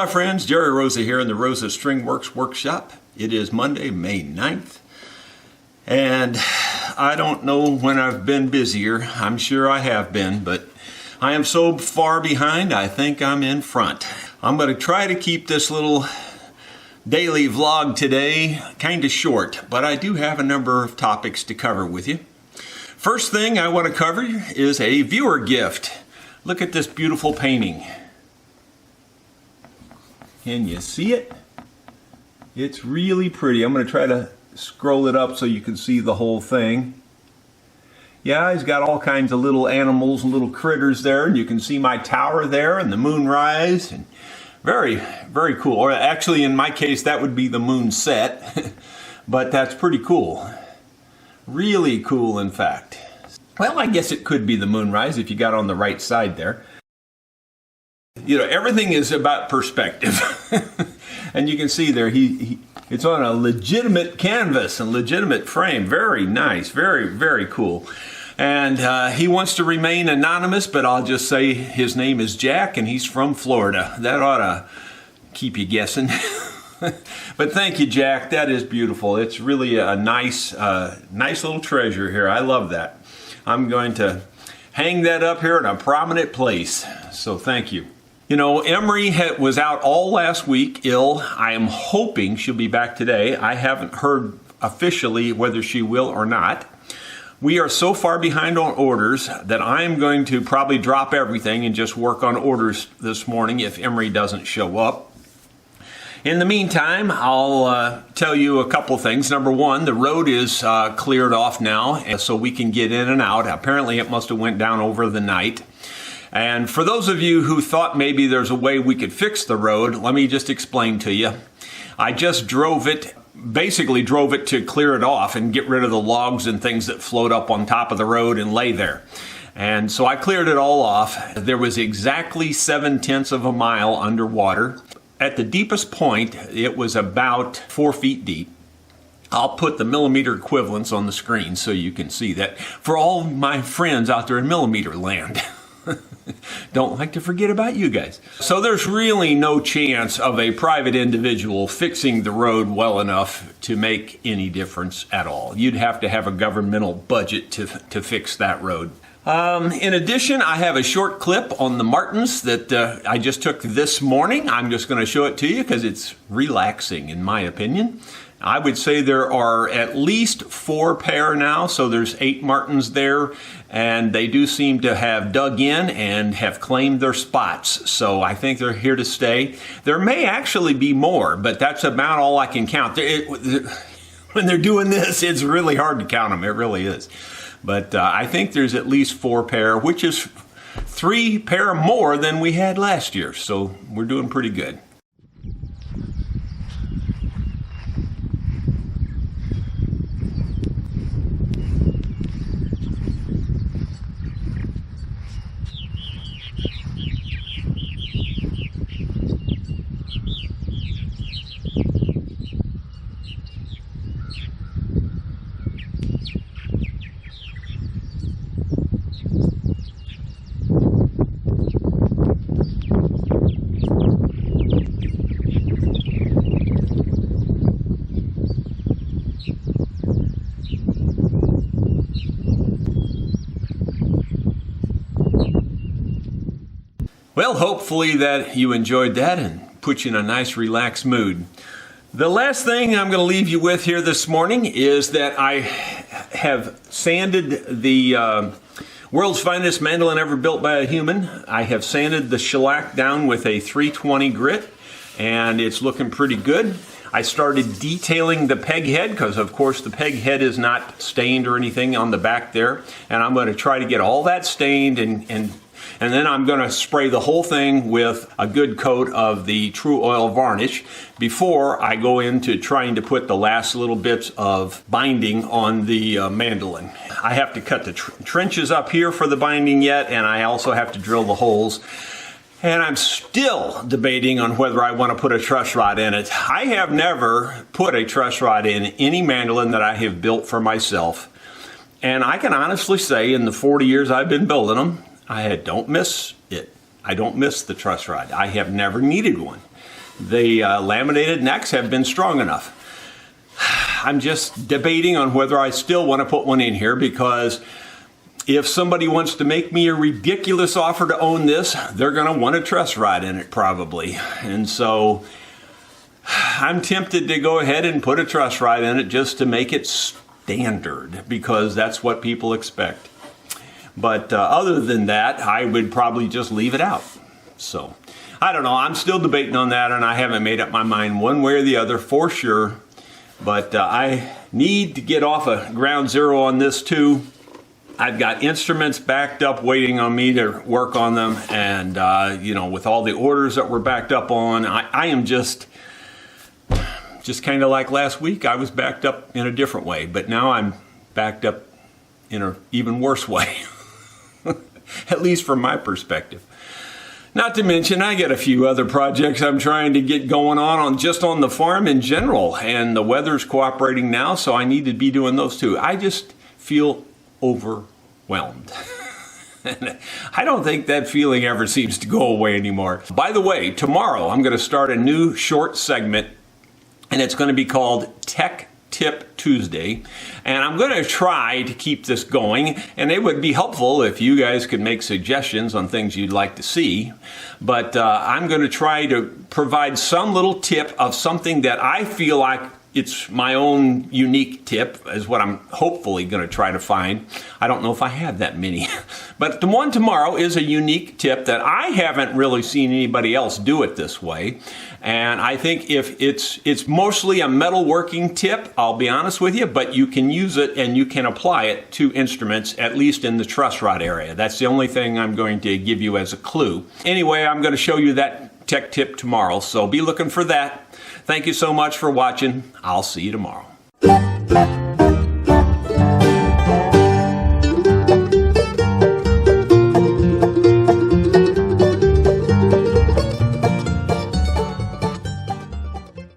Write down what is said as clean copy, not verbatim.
my friends, Jerry Rosa here in the Rosa String Works Workshop. It is Monday, May 9th, and I don't know when I've been busier. I'm sure I have been, but I am so far behind, I think I'm in front. I'm going to try to keep this little daily vlog today kind of short, but I do have a number of topics to cover with you. First thing I want to cover is a viewer gift. Look at this beautiful painting. Can you see it? It's really pretty. I'm going to try to scroll it up so you can see the whole thing. Yeah, he's got all kinds of little animals and little critters there, and you can see my tower there and the moonrise, and very, very cool. Or actually, in my case, that would be the moon set, but that's pretty cool. Really cool, in fact. Well, I guess it could be the moonrise if you got on the right side there. You know, everything is about perspective. And you can see there, it's on a legitimate canvas, a legitimate frame. Very nice, very, very cool. And he wants to remain anonymous, but I'll just say his name is Jack and he's from Florida. That ought to keep you guessing. But thank you, Jack. That is beautiful. It's really a nice little treasure here. I love that. I'm going to hang that up here in a prominent place. So thank you. You know, Emeri was out all last week ill. I am hoping she'll be back today. I haven't heard officially whether she will or not. We are so far behind on orders that I am going to probably drop everything and just work on orders this morning if Emeri doesn't show up. In the meantime, I'll tell you a couple things. Number one, the road is cleared off now, so we can get in and out. Apparently it must have went down over the night. And for those of you who thought maybe there's a way we could fix the road, let me just explain to you. I just basically drove it to clear it off and get rid of the logs and things that float up on top of the road and lay there. And so I cleared it all off. There was exactly 7/10 of a mile underwater. At the deepest point, it was about 4 feet deep. I'll put the millimeter equivalents on the screen so you can see that for all my friends out there in millimeter land. Don't like to forget about you guys. So there's really no chance of a private individual fixing the road well enough to make any difference at all. You'd have to have a governmental budget to fix that road. In addition, I have a short clip on the martins that I just took this morning. I'm just going to show it to you because it's relaxing in my opinion. I would say there are at least 4 pair now, so there's 8 martins there, and they do seem to have dug in and have claimed their spots, so I think they're here to stay. There may actually be more, but that's about all I can count. When they're doing this, it's really hard to count them, it really is. But I think there's at least 4 pair, which is 3 pair more than we had last year, so we're doing pretty good. Well, hopefully that you enjoyed that and put you in a nice relaxed mood. The last thing I'm going to leave you with here this morning is that I have sanded the world's finest mandolin ever built by a human. I have sanded the shellac down with a 320 grit and it's looking pretty good. I started detailing the peg head because of course the peg head is not stained or anything on the back there, and I'm going to try to get all that stained and then I'm going to spray the whole thing with a good coat of the True Oil varnish before I go into trying to put the last little bits of binding on the mandolin. I have to cut the trenches up here for the binding yet, and I also have to drill the holes. And I'm still debating on whether I want to put a truss rod in it. I have never put a truss rod in any mandolin that I have built for myself. And I can honestly say in the 40 years I've been building them, I don't miss it. I don't miss the truss rod. I have never needed one. the laminated necks have been strong enough. I'm just debating on whether I still want to put one in here, because if somebody wants to make me a ridiculous offer to own this, they're going to want a truss rod in it probably. And so I'm tempted to go ahead and put a truss rod in it just to make it standard, because that's what people expect. But other than that, I would probably just leave it out. So I don't know. I'm still debating on that, and I haven't made up my mind one way or the other for sure. But I need to get off of ground zero on this too. I've got instruments backed up waiting on me to work on them. And, you know, with all the orders that we're backed up on, I am just kind of like last week. I was backed up in a different way, but now I'm backed up in an even worse way, at least from my perspective. Not to mention, I got a few other projects I'm trying to get going on just on the farm in general, and the weather's cooperating now, so I need to be doing those too. I just feel overwhelmed. And I don't think that feeling ever seems to go away anymore. By the way, tomorrow I'm going to start a new short segment, and it's going to be called Tech Tip Tuesday, and I'm going to try to keep this going, and it would be helpful if you guys could make suggestions on things you'd like to see. But I'm going to try to provide some little tip of something that I feel like it's my own unique tip, is what I'm hopefully going to try to find. I don't know if I have that many. But the one tomorrow is a unique tip that I haven't really seen anybody else do it this way. And I think if it's mostly a metalworking tip, I'll be honest with you, but you can use it and you can apply it to instruments, at least in the truss rod area. That's the only thing I'm going to give you as a clue. Anyway, I'm going to show you that tech tip tomorrow, so be looking for that. Thank you so much for watching. I'll see you tomorrow.